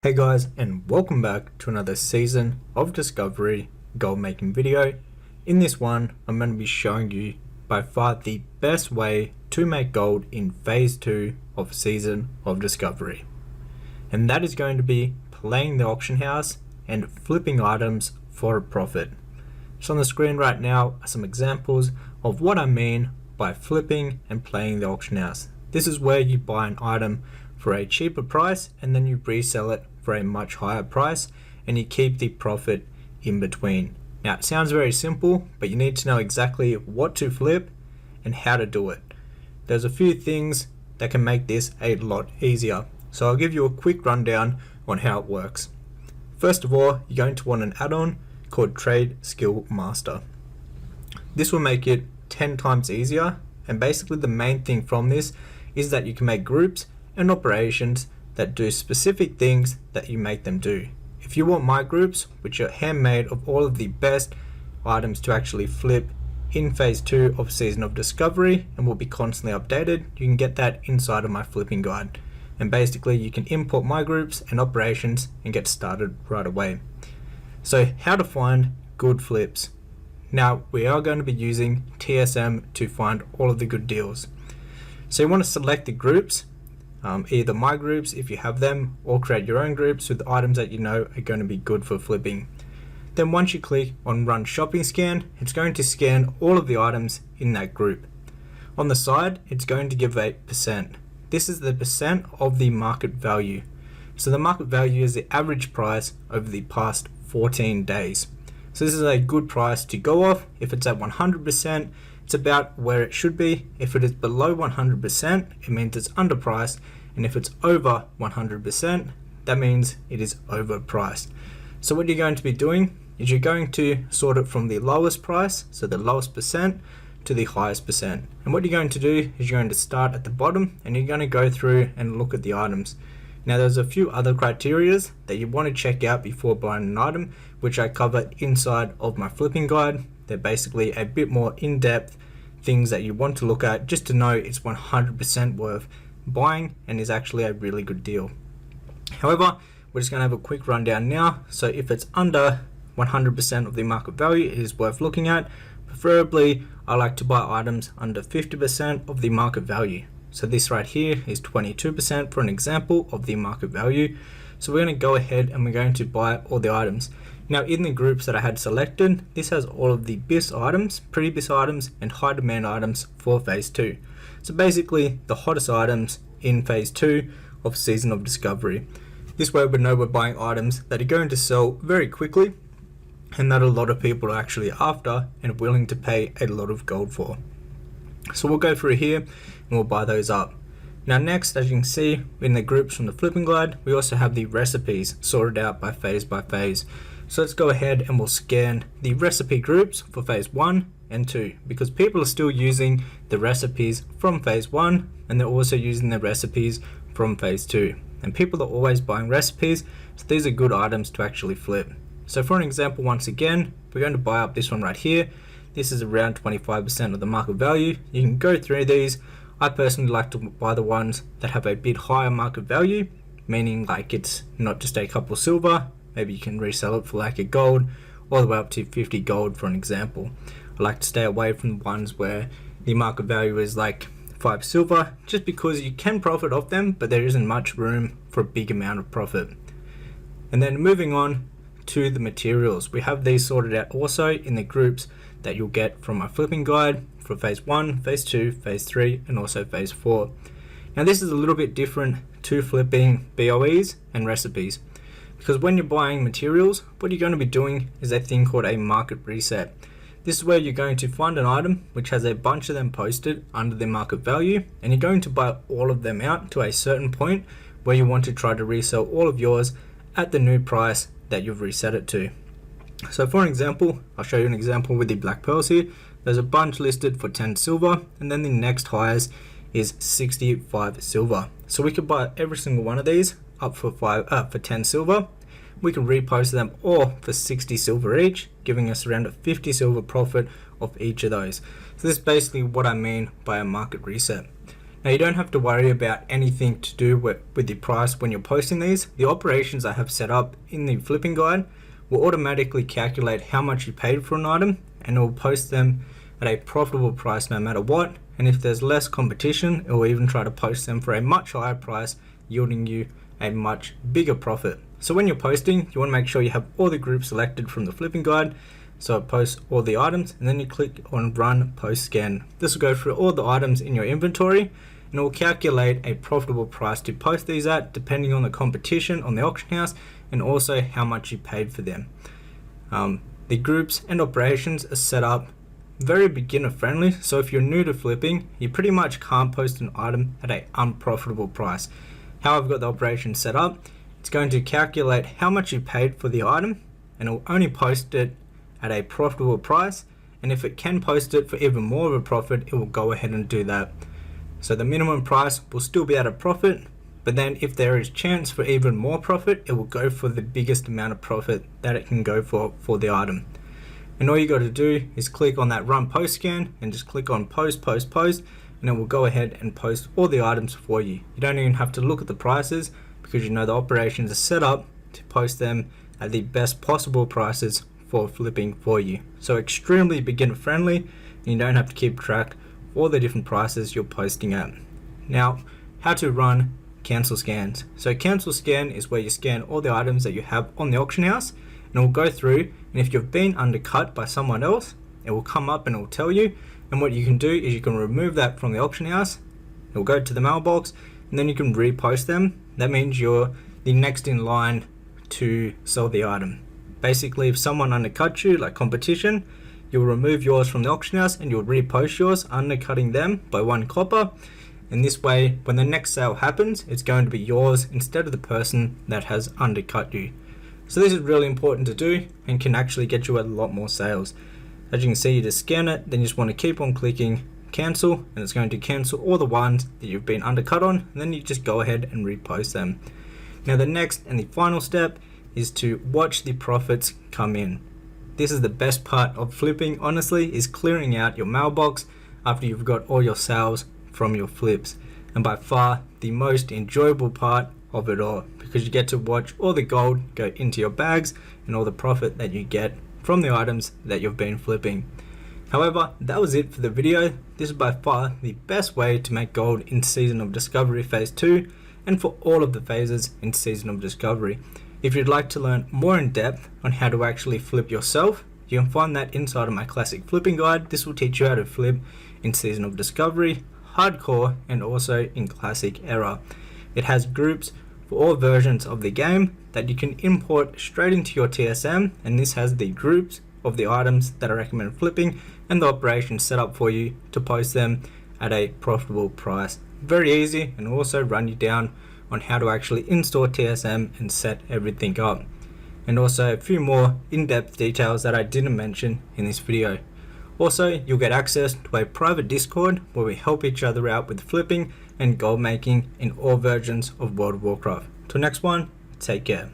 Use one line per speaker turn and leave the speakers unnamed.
Hey guys, and welcome back to another season of Discovery gold making video. In this one, I'm going to be showing you by far the best way to make gold in phase 2 of season of Discovery. And that is going to be playing the auction house and flipping items for a profit. So on the screen right now are some examples of what I mean by flipping and playing the auction house. This is where you buy an item for a cheaper price and then you resell it for a much higher price and you keep the profit in between. Now it sounds very simple, but you need to know exactly what to flip and how to do it. There's a few things that can make this a lot easier, so I'll give you a quick rundown on how it works. First of all, you're going to want an add-on called Trade Skill Master. This will make it 10 times easier, and basically the main thing from this is that you can make groups and operations that do specific things that you make them do. If you want my groups, which are handmade of all of the best items to actually flip in phase 2 of Season of Discovery and will be constantly updated, you can get that inside of my flipping guide. And basically you can import my groups and operations and get started right away. So how to find good flips. Now we are going to be using TSM to find all of the good deals. So you want to select the groups, either my groups if you have them, or create your own groups with items that you know are going to be good for flipping. Then once you click on Run Shopping Scan, it's going to scan all of the items in that group. On the side, it's going to give a percent. This is the percent of the market value. So the market value is the average price over the past 14 days. So this is a good price to go off. If it's at 100%, it's about where it should be. If it is below 100%, it means it's underpriced. And if it's over 100%, that means it is overpriced. So what you're going to be doing is you're going to sort it from the lowest price, so the lowest percent, to the highest percent. And what you're going to do is you're going to start at the bottom and you're going to go through and look at the items. Now there's a few other criteria that you want to check out before buying an item, which I cover inside of my flipping guide. They're basically a bit more in-depth things that you want to look at just to know it's 100% worth buying and is actually a really good deal. However, we're just going to have a quick rundown now. So if it's under 100% of the market value, it is worth looking at. Preferably, I like to buy items under 50% of the market value. So this right here is 22% for an example of the market value. So we're going to go ahead and we're going to buy all the items. Now in the groups that I had selected, this has all of the BIS items, pre-BIS items, and high demand items for phase 2. So basically the hottest items in phase 2 of Season of Discovery. This way we know we're buying items that are going to sell very quickly and that a lot of people are actually after and willing to pay a lot of gold for. So we'll go through here and we'll buy those up. Now next, as you can see in the groups from the flipping guide, we also have the recipes sorted out by phase. So let's go ahead and we'll scan the recipe groups for phase 1 and 2 because people are still using the recipes from phase 1 and they're also using the recipes from phase 2. And people are always buying recipes, so these are good items to actually flip. So for an example, once again, we're going to buy up this one right here. This is around 25% of the market value. You can go through these. I personally like to buy the ones that have a bit higher market value, meaning like it's not just a couple silver, maybe you can resell it for like a gold, all the way up to 50 gold for an example. I like to stay away from the ones where the market value is like 5 silver, just because you can profit off them, but there isn't much room for a big amount of profit. And then moving on to the materials, we have these sorted out also in the groups that you'll get from my flipping guide for phase 1, phase 2, phase 3, and also phase 4. Now this is a little bit different to flipping BOEs and recipes, because when you're buying materials, what you're going to be doing is a thing called a market reset. This is where you're going to find an item which has a bunch of them posted under their market value, and you're going to buy all of them out to a certain point where you want to try to resell all of yours at the new price that you've reset it to. So for an example, I'll show you an example with the black pearls here. There's a bunch listed for 10 silver, and then the next highest is 65 silver. So we could buy every single one of these up for 10 silver. We can repost them all for 60 silver each, giving us around a 50 silver profit of each of those. So this is basically what I mean by a market reset. Now you don't have to worry about anything to do with the price when you're posting these. The operations I have set up in the flipping guide will automatically calculate how much you paid for an item, and it will post them at a profitable price no matter what. And if there's less competition, it will even try to post them for a much higher price, yielding you a much bigger profit. So when you're posting, you want to make sure you have all the groups selected from the flipping guide. So it posts all the items, and then you click on run post scan. This will go through all the items in your inventory, and it will calculate a profitable price to post these at, depending on the competition on the auction house and also how much you paid for them. The groups and operations are set up very beginner friendly, so if you're new to flipping, you pretty much can't post an item at an unprofitable price. How I've got the operation set up, it's going to calculate how much you paid for the item, and it will only post it at a profitable price, and if it can post it for even more of a profit, it will go ahead and do that. So the minimum price will still be at a profit, but then if there is chance for even more profit, it will go for the biggest amount of profit that it can go for the item. And all you got to do is click on that run post scan and just click on post, and it will go ahead and post all the items for you. You don't even have to look at the prices, because you know the operations are set up to post them at the best possible prices for flipping for you. So extremely beginner friendly, and you don't have to keep track of all the different prices you're posting at. Now, how to run cancel scans. So cancel scan is where you scan all the items that you have on the auction house, and it will go through, and if you've been undercut by someone else, it will come up and it will tell you. And what you can do is you can remove that from the auction house, it will go to the mailbox, and then you can repost them. That means you're the next in line to sell the item. Basically, if someone undercuts you, like competition, you'll remove yours from the auction house and you'll repost yours, undercutting them by 1 copper. And this way, when the next sale happens, it's going to be yours instead of the person that has undercut you. So this is really important to do and can actually get you a lot more sales. As you can see, you just scan it, then you just want to keep on clicking cancel, and it's going to cancel all the ones that you've been undercut on, and then you just go ahead and repost them. Now the next and the final step is to watch the profits come in. This is the best part of flipping, honestly, is clearing out your mailbox after you've got all your sales from your flips, and by far the most enjoyable part of it all, because you get to watch all the gold go into your bags and all the profit that you get from the items that you've been flipping. However, that was it for the video. This is by far the best way to make gold in Season of Discovery Phase 2 and for all of the phases in Season of Discovery. If you'd like to learn more in depth on how to actually flip yourself, you can find that inside of my classic flipping guide. This will teach you how to flip in Season of Discovery, Hardcore, and also in Classic Era. It has groups for all versions of the game that you can import straight into your TSM, and this has the groups of the items that I recommend flipping and the operation set up for you to post them at a profitable price. Very easy, and also run you down on how to actually install TSM and set everything up, and also a few more in-depth details that I didn't mention in this video. Also, you'll get access to a private Discord where we help each other out with flipping and gold making in all versions of World of Warcraft. Till next one, take care.